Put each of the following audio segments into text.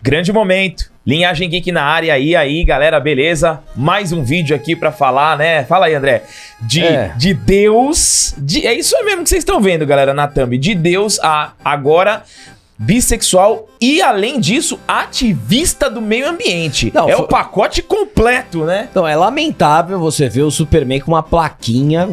Grande momento. Linhagem Geek na área, aí, galera, beleza? Mais um vídeo aqui pra falar, né? Fala aí, André. De Deus... é isso mesmo que vocês estão vendo, galera, na thumb. De Deus a agora bissexual e, além disso, ativista do meio ambiente. Não, o pacote completo, né? Então, é lamentável você ver o Superman com uma plaquinha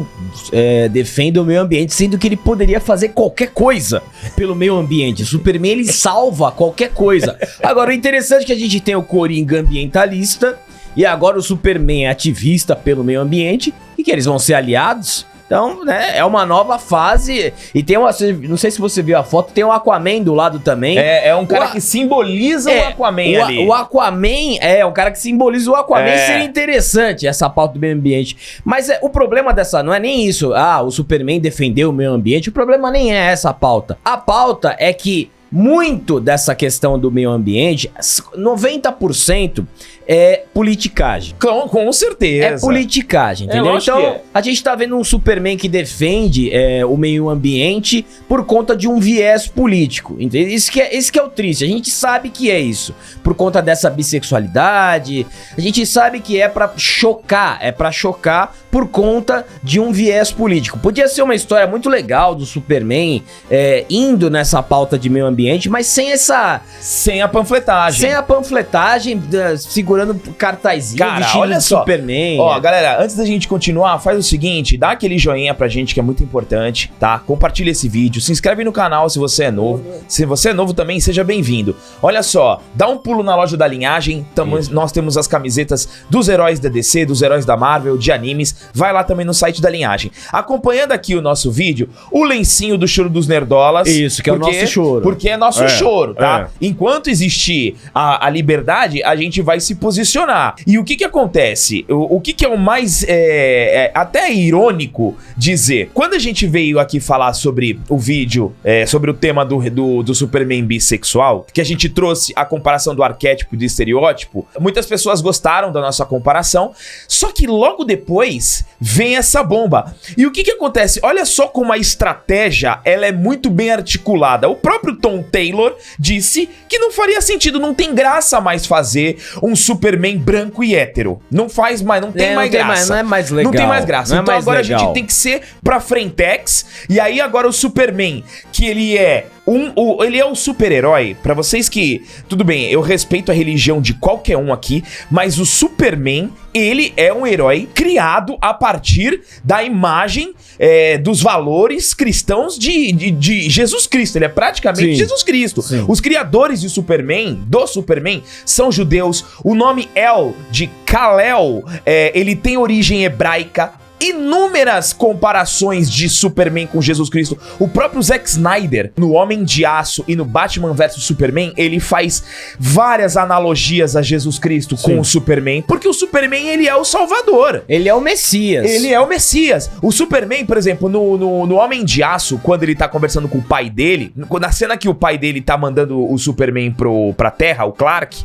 defende o meio ambiente, sendo que ele poderia fazer qualquer coisa pelo meio ambiente. O Superman, ele salva qualquer coisa. Agora, o interessante é que a gente tem o Coringa ambientalista e agora o Superman é ativista pelo meio ambiente e que eles vão ser aliados. Então, né, é uma nova fase. E tem uma... Não sei se você viu a foto, tem o Aquaman do lado também. É um cara que simboliza o Aquaman ali. O Aquaman é um cara que simboliza o Aquaman. Seria interessante essa pauta do meio ambiente. Mas o problema dessa... Não é nem isso. O Superman defendeu o meio ambiente. O problema nem é essa pauta. A pauta é que muito dessa questão do meio ambiente, 90%, é politicagem. Com certeza. É politicagem, entendeu? Então, a gente tá vendo um Superman que defende o meio ambiente por conta de um viés político, entendeu? Isso que é o triste. A gente sabe que é isso. Por conta dessa bissexualidade, a gente sabe que é pra chocar. É pra chocar por conta de um viés político. Podia ser uma história muito legal do Superman indo nessa pauta de meio ambiente, mas sem essa... Sem a panfletagem. Sem a panfletagem, segurando cartazinho, cara, vestido olha de só. Superman. Ó, galera, antes da gente continuar, faz o seguinte, dá aquele joinha pra gente que é muito importante, tá? Compartilha esse vídeo, se inscreve no canal se você é novo. Se você é novo também, seja bem-vindo. Olha só, dá um pulo na loja da Linhagem, nós temos as camisetas dos heróis da DC, dos heróis da Marvel, de animes. Vai lá também no site da Linhagem. Acompanhando aqui o nosso vídeo, o lencinho do choro dos nerdolas. Isso, que é o nosso choro. Porque é nosso choro, tá? Enquanto existir a liberdade, a gente vai se posicionar. E o que acontece? O que é o mais até irônico dizer? Quando a gente veio aqui falar sobre o vídeo, sobre o tema do Superman bissexual, que a gente trouxe a comparação do arquétipo e do estereótipo, muitas pessoas gostaram da nossa comparação, só que logo depois vem essa bomba. E o que acontece? Olha só como a estratégia ela é muito bem articulada. O próprio Tom Taylor disse que não faria sentido, não tem graça mais fazer um Superman branco e hétero. Não faz mais, não tem mais graça. Não é mais legal. Não tem mais graça. Então agora a gente tem que ser pra frentex. E aí agora o Superman, que ele é ele é um super-herói, pra vocês que... Tudo bem, eu respeito a religião de qualquer um aqui, mas o Superman, ele é um herói criado a partir da imagem dos valores cristãos de Jesus Cristo. Ele é praticamente Jesus Cristo. Sim. Os criadores do Superman, são judeus. O nome El, de Kal-El, ele tem origem hebraica. Inúmeras comparações de Superman com Jesus Cristo. O próprio Zack Snyder, no Homem de Aço e no Batman vs Superman, ele faz várias analogias a Jesus Cristo com o Superman, porque o Superman, ele é o Salvador. Ele é o Messias. Ele é o Messias. O Superman, por exemplo, no Homem de Aço, quando ele tá conversando com o pai dele, na cena que o pai dele tá mandando o Superman pra Terra, o Clark,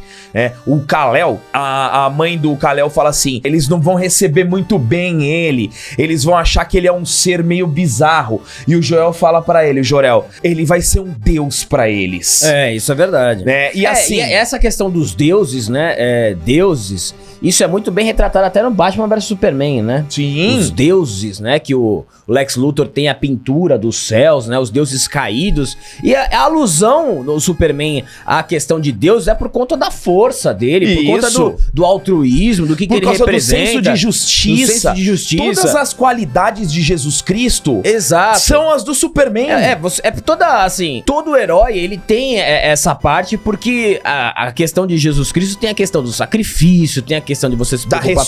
o Kal-El, a mãe do Kal-El fala assim, eles não vão receber muito bem ele, eles vão achar que ele é um ser meio bizarro. E o Joel fala pra ele, o Jor-El, ele vai ser um deus pra eles. Isso é verdade. E assim... E essa questão dos deuses, né? Deuses, isso é muito bem retratado até no Batman vs Superman, né? Sim. Os deuses, né? Que o Lex Luthor tem a pintura dos céus, né? Os deuses caídos. E a alusão no Superman à questão de Deus é por conta da força dele, por conta do altruísmo, do que ele representa. Do senso de justiça. Do senso de justiça. Todas as qualidades de Jesus Cristo são as do Superman. Toda, assim, todo herói, ele tem essa parte, porque a questão de Jesus Cristo tem a questão do sacrifício, tem a questão de você se preocupar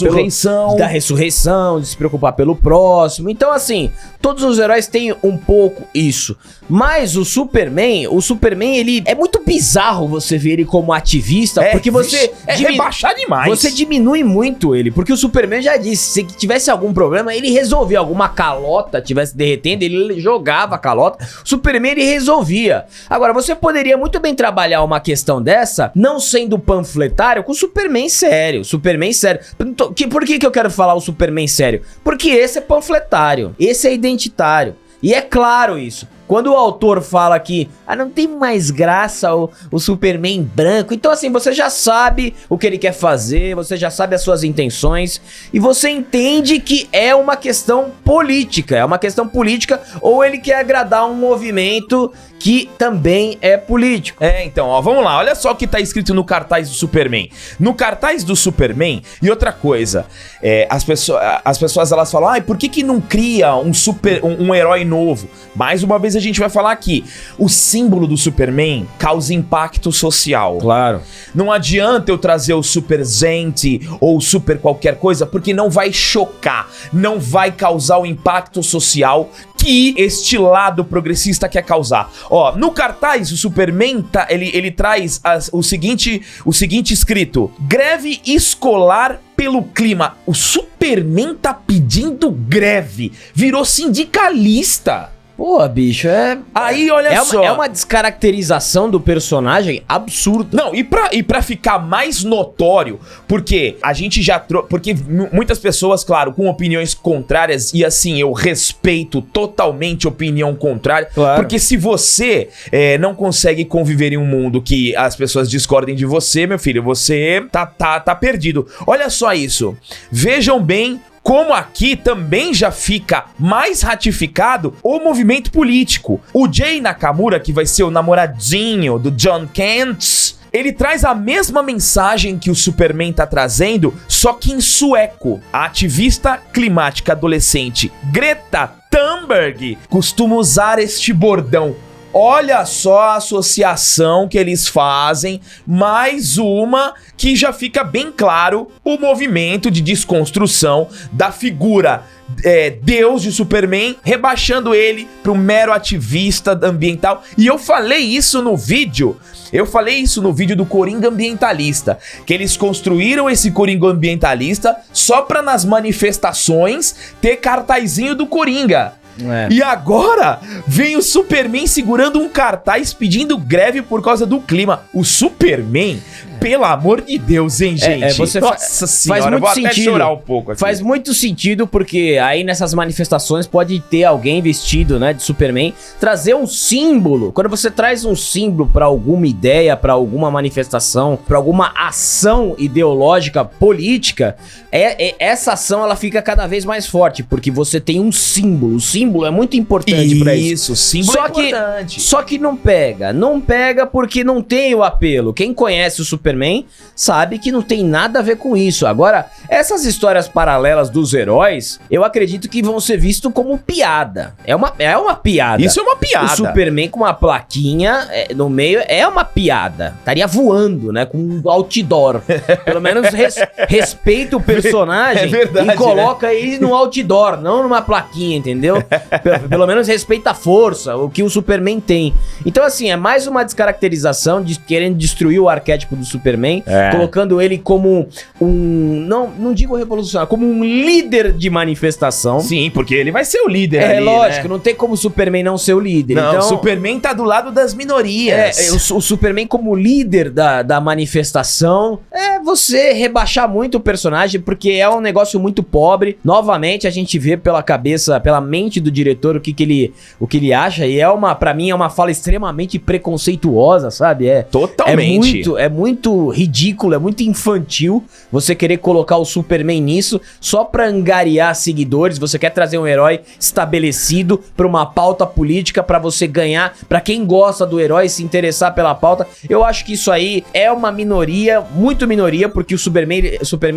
da ressurreição, de se preocupar pelo próximo. Então, assim, todos os heróis têm um pouco isso. Mas o Superman, ele é muito bizarro você ver ele como ativista, porque você... rebaixar demais. Você diminui muito ele, porque o Superman já disse, se tivesse algum problema, ele resolvia. Alguma calota tivesse derretendo, ele jogava a calota. O Superman, ele resolvia. Agora, você poderia muito bem trabalhar uma questão dessa, não sendo panfletário, com o Superman sério. Superman sério. Por que eu quero falar o Superman sério? Porque esse é panfletário, esse é identitário. E é claro isso. Quando o autor fala que não tem mais graça o Superman branco, então assim, você já sabe o que ele quer fazer, você já sabe as suas intenções e você entende que é uma questão política, ou ele quer agradar um movimento que também é político. Então, ó, vamos lá, olha só o que tá escrito no cartaz do Superman. No cartaz do Superman, e outra coisa, as pessoas elas falam, por que não cria um herói novo? Mais uma vez a gente vai falar aqui, o símbolo do Superman causa impacto social. Claro. Não adianta eu trazer o Super Gente ou o Super qualquer coisa, porque não vai chocar, não vai causar o impacto social que este lado progressista quer causar. Ó, no cartaz, o Superman, ele traz o seguinte escrito: greve escolar pelo clima. O Superman tá pedindo greve, virou sindicalista. Pô, bicho, Aí, olha só. É uma descaracterização do personagem absurda. Não, e pra ficar mais notório, porque a gente já porque muitas pessoas, claro, com opiniões contrárias, e assim, eu respeito totalmente opinião contrária, claro. Porque se você não consegue conviver em um mundo que as pessoas discordem de você, meu filho, você tá perdido. Olha só isso. Vejam bem como aqui também já fica mais ratificado o movimento político. O Jay Nakamura, que vai ser o namoradinho do John Kent, ele traz a mesma mensagem que o Superman tá trazendo, só que em sueco. A ativista climática adolescente Greta Thunberg costuma usar este bordão. Olha só a associação que eles fazem, mais uma que já fica bem claro o movimento de desconstrução da figura Deus de Superman, rebaixando ele para um mero ativista ambiental. E eu falei isso no vídeo do Coringa Ambientalista, que eles construíram esse Coringa Ambientalista só para nas manifestações ter cartazinho do Coringa. E agora vem o Superman segurando um cartaz pedindo greve por causa do clima. O Superman, pelo amor de Deus, hein, gente? Nossa senhora, faz muito vou sentido. Até chorar um pouco aqui. Faz muito sentido, porque aí nessas manifestações pode ter alguém vestido, né, de Superman, trazer um símbolo. Quando você traz um símbolo pra alguma ideia, pra alguma manifestação, pra alguma ação ideológica, política, essa ação ela fica cada vez mais forte, porque você tem um símbolo. O símbolo é muito importante pra isso. Isso, símbolo é importante. Só que não pega porque não tem o apelo. Quem conhece o Superman sabe que não tem nada a ver com isso. Agora, essas histórias paralelas dos heróis, eu acredito que vão ser vistos como piada. É uma piada. Isso é uma piada. O Superman com uma plaquinha no meio é uma piada. Estaria voando, né? Com um outdoor. Pelo menos respeita o personagem verdade, e coloca ele no outdoor, não numa plaquinha, entendeu? Pelo menos respeita a força, o que o Superman tem. Então, assim, é mais uma descaracterização de querendo destruir o arquétipo do Superman, colocando ele como não digo revolucionário, como um líder de manifestação. Sim, porque ele vai ser o líder ali, lógico, né? Não tem como o Superman não ser o líder. Não, então, o Superman tá do lado das minorias. O Superman como líder da manifestação, você rebaixar muito o personagem, porque é um negócio muito pobre. Novamente, a gente vê pela mente do diretor o que ele acha, e pra mim é uma fala extremamente preconceituosa, sabe? Totalmente. É muito ridículo, é muito infantil você querer colocar o Superman nisso só pra angariar seguidores. Você quer trazer um herói estabelecido pra uma pauta política, pra você ganhar, pra quem gosta do herói se interessar pela pauta. Eu acho que isso aí é uma minoria, muito minoria, porque o Superman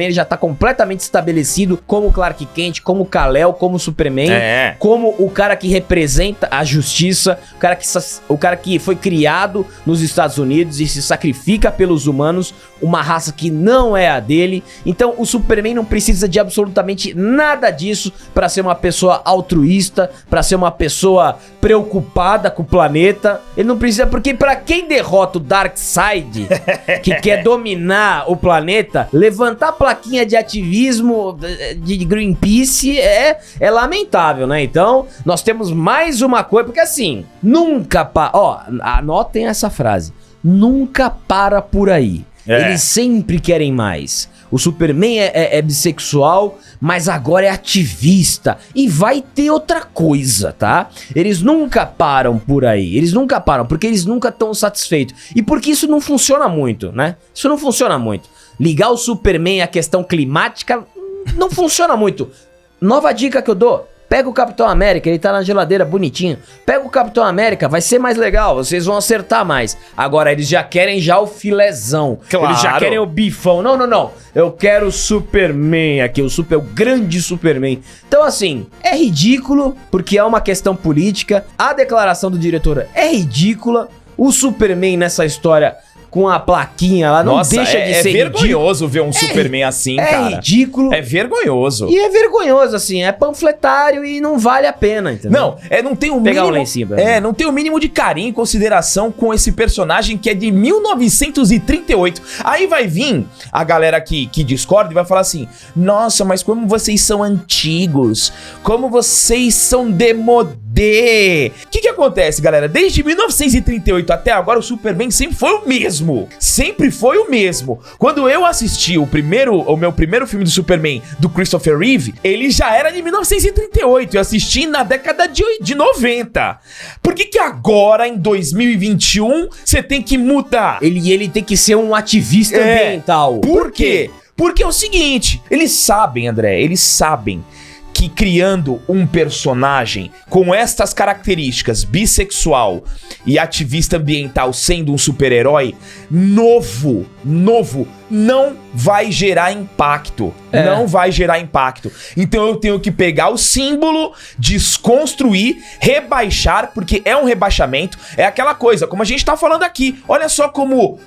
ele já tá completamente estabelecido como Clark Kent, como Kal-El, como Superman, como o cara que representa a justiça, o cara que foi criado nos Estados Unidos e se sacrifica pelos humanos, uma raça que não é a dele. Então o Superman não precisa de absolutamente nada disso pra ser uma pessoa altruísta, pra ser uma pessoa preocupada com o planeta. Ele não precisa, porque pra quem derrota o Darkseid, que quer dominar o planeta, levantar plaquinha de ativismo de Greenpeace é lamentável, né? Então nós temos mais uma coisa, porque assim, nunca anotem essa frase, nunca para por aí. Eles sempre querem mais. o Superman é bissexual, mas agora é ativista. E vai ter outra coisa, tá? Eles nunca param por aí. Eles nunca param, porque eles nunca estão satisfeitos. E porque isso não funciona muito, né? Isso não funciona muito. Ligar o Superman à questão climática não funciona muito. Nova dica que eu dou. Pega o Capitão América, ele tá na geladeira bonitinho. Pega o Capitão América, vai ser mais legal, vocês vão acertar mais. Agora, eles já querem já o filézão. Claro. Eles já querem o bifão. Não. Eu quero o Superman aqui, o grande Superman. Então, assim, é ridículo, porque é uma questão política. A declaração do diretor é ridícula. O Superman nessa história com a plaquinha lá, não deixa de ser vergonhoso ver um Superman assim, cara. É ridículo. É vergonhoso. E é vergonhoso, assim, é panfletário e não vale a pena, entendeu? Não, não tem o Pegar mínimo... um lencinho pra mim. não tem o mínimo de carinho e consideração com esse personagem que é de 1938. Aí vai vir a galera que discorda e vai falar assim, nossa, mas como vocês são antigos, como vocês são demodê. O que acontece, galera? Desde 1938 até agora, o Superman sempre foi o mesmo. Sempre foi o mesmo. Quando eu assisti o meu primeiro filme do Superman, do Christopher Reeve, ele já era de 1938. Eu assisti na década de 90. Por que agora, em 2021, você tem que mudar? Ele tem que ser um ativista ambiental. Por quê? Porque é o seguinte, eles sabem, André, que criando um personagem com estas características, bissexual e ativista ambiental, sendo um super-herói novo, não vai gerar impacto. Não vai gerar impacto. Então eu tenho que pegar o símbolo, desconstruir, rebaixar, porque é um rebaixamento. É aquela coisa, como a gente tá falando aqui. Olha só como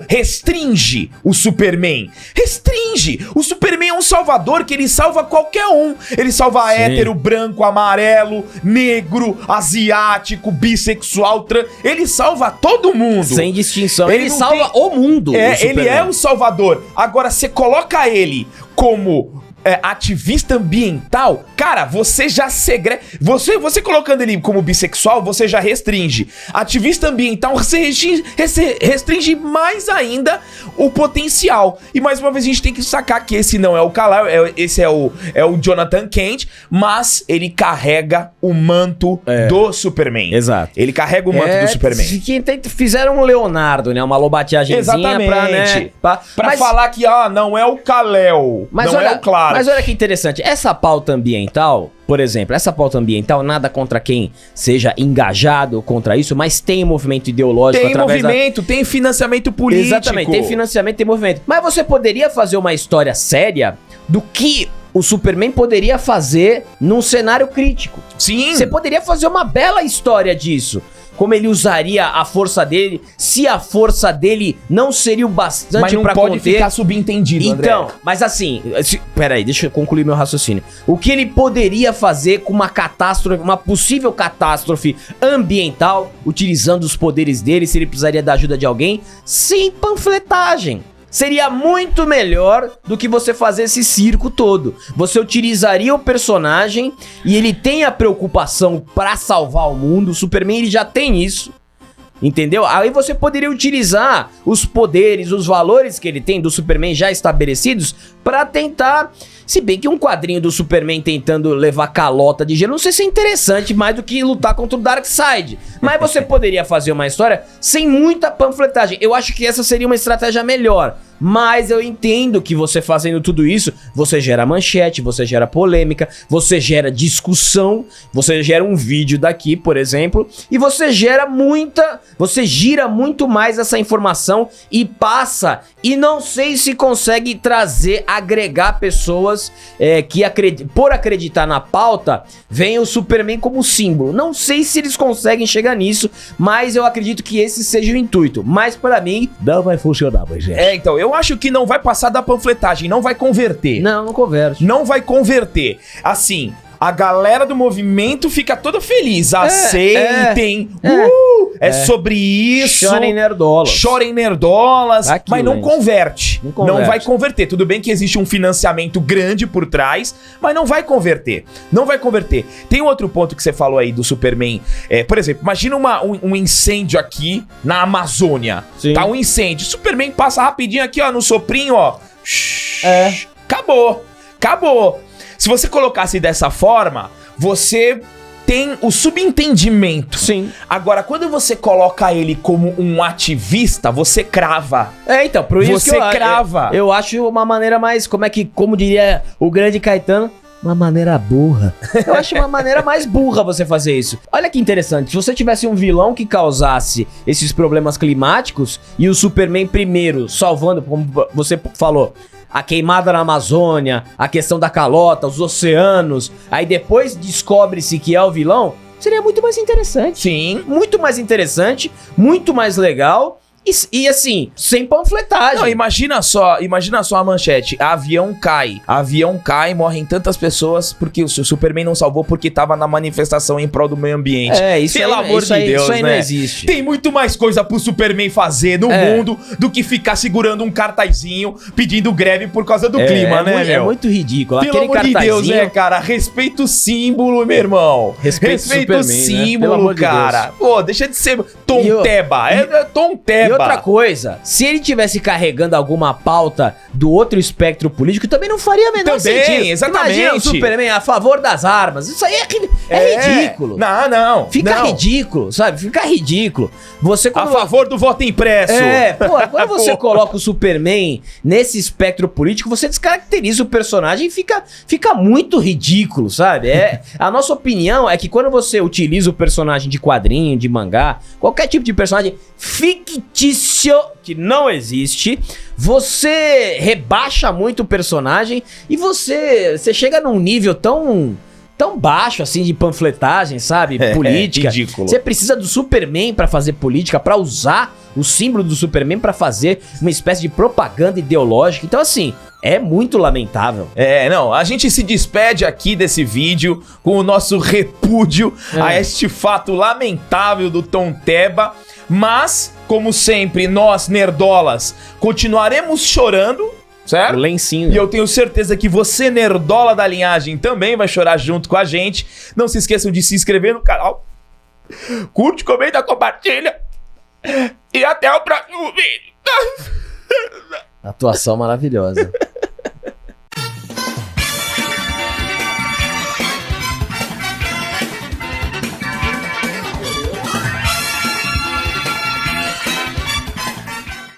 restringe o Superman. Restringe. O Superman é um salvador que ele salva qualquer um. Ele salva hétero, branco, amarelo, negro, asiático, bissexual, ele salva todo mundo. Sem distinção. Ele salva o mundo. Ele é o salvador. Agora, você coloca ele como ativista ambiental, cara, você já segrega. Você colocando ele como bissexual, você já restringe. Ativista ambiental, você restringe mais ainda o potencial. E mais uma vez a gente tem que sacar que esse não é o Kal-El, esse é o Jonathan Kent, mas ele carrega o manto do Superman. Exato. Ele carrega o manto do Superman. Fizeram um Leonardo, né? Uma lobateagemzinha pra falar que não é o Kal-El, não é o Clark. Mas olha que interessante, essa pauta ambiental, por exemplo, nada contra quem seja engajado contra isso, mas tem movimento ideológico através tem financiamento político. Exatamente, tem financiamento, tem movimento. Mas você poderia fazer uma história séria do que o Superman poderia fazer num cenário crítico. Sim. Você poderia fazer uma bela história disso. Como ele usaria a força dele, se a força dele não seria o bastante pra conter... Mas não pode ficar subentendido, André. Então, mas assim... Peraí, deixa eu concluir meu raciocínio. O que ele poderia fazer com uma catástrofe, uma possível catástrofe ambiental, utilizando os poderes dele, se ele precisaria da ajuda de alguém, sem panfletagem. Seria muito melhor do que você fazer esse circo todo. Você utilizaria o personagem e ele tem a preocupação pra salvar o mundo. O Superman, ele já tem isso. Entendeu? Aí você poderia utilizar os poderes, os valores que ele tem do Superman já estabelecidos pra tentar... Se bem que um quadrinho do Superman tentando levar calota de gelo, não sei se é interessante mais do que lutar contra o Darkseid. Mas você poderia fazer uma história sem muita panfletagem. Eu acho que essa seria uma estratégia melhor. Mas eu entendo que você fazendo tudo isso, você gera manchete, você gera polêmica, você gera discussão, você gera um vídeo daqui, por exemplo, e você gira muito mais essa informação e passa, e não sei se consegue agregar pessoas que por acreditar na pauta, veem o Superman como símbolo. Não sei se eles conseguem chegar nisso, mas eu acredito que esse seja o intuito. Mas pra mim, não vai funcionar, mas gente. Então, eu acho que não vai passar da panfletagem, não vai converter. Não converte. Não vai converter. Assim, a galera do movimento fica toda feliz. Aceitem. é sobre isso. Chorem nerdolas. Chorem nerdolas, Aquilo, mas não gente. converte. Não converte. Não vai converter. Tudo bem que existe um financiamento grande por trás, mas não vai converter. Não vai converter. Tem outro ponto que você falou aí do Superman. Por exemplo, imagina um incêndio aqui na Amazônia. Sim. Tá um incêndio. Superman passa rapidinho aqui, ó, no soprinho, ó. Acabou. Acabou. Se você colocasse dessa forma, você tem o subentendimento. Sim. Agora, quando você coloca ele como um ativista, você crava. Então, por isso Você crava. Eu acho uma maneira mais, como diria o grande Caetano, uma maneira burra. Eu acho uma maneira mais burra você fazer isso. Olha que interessante, se você tivesse um vilão que causasse esses problemas climáticos e o Superman primeiro salvando, como você falou, a queimada na Amazônia, a questão da calota, os oceanos, aí depois descobre-se que é o vilão, seria muito mais interessante. Sim. Muito mais interessante, muito mais legal e assim, sem panfletagem. Não, imagina só a manchete. Avião cai, morrem tantas pessoas porque o Superman não salvou porque tava na manifestação em prol do meio ambiente. Isso Pelo aí, amor isso de aí, Deus, isso aí né? não existe. Tem muito mais coisa pro Superman fazer no mundo do que ficar segurando um cartazinho pedindo greve por causa do clima, né, É muito ridículo. Pelo amor de Deus, né, cara? Respeita o símbolo, meu irmão. Respeita o símbolo, né? cara. Pô, deixa de ser Tom Teba. É Tom Teba. E outra coisa, se ele tivesse carregando alguma pauta do outro espectro político, também não faria a menor sentido. Exatamente. Imagina o Superman a favor das armas. Isso aí é ridículo. Não. Fica ridículo, sabe? Fica ridículo. Você A favor do voto impresso. Quando você coloca o Superman nesse espectro político, você descaracteriza o personagem e fica muito ridículo, sabe? A nossa opinião é que quando você utiliza o personagem de quadrinho, de mangá, qualquer tipo de personagem fictício que não existe, você rebaixa muito o personagem e você chega num nível tão baixo assim de panfletagem, sabe? Política. Ridículo. Você precisa do Superman pra fazer política, pra usar o símbolo do Superman pra fazer uma espécie de propaganda ideológica. Então assim, é muito lamentável. A gente se despede aqui desse vídeo com o nosso repúdio a este fato lamentável do Tom Teba, mas, como sempre, nós, nerdolas, continuaremos chorando, certo? O lencinho. E eu tenho certeza que você, nerdola da linhagem, também vai chorar junto com a gente. Não se esqueçam de se inscrever no canal. Curte, comenta, compartilha. E até o próximo vídeo. Atuação maravilhosa.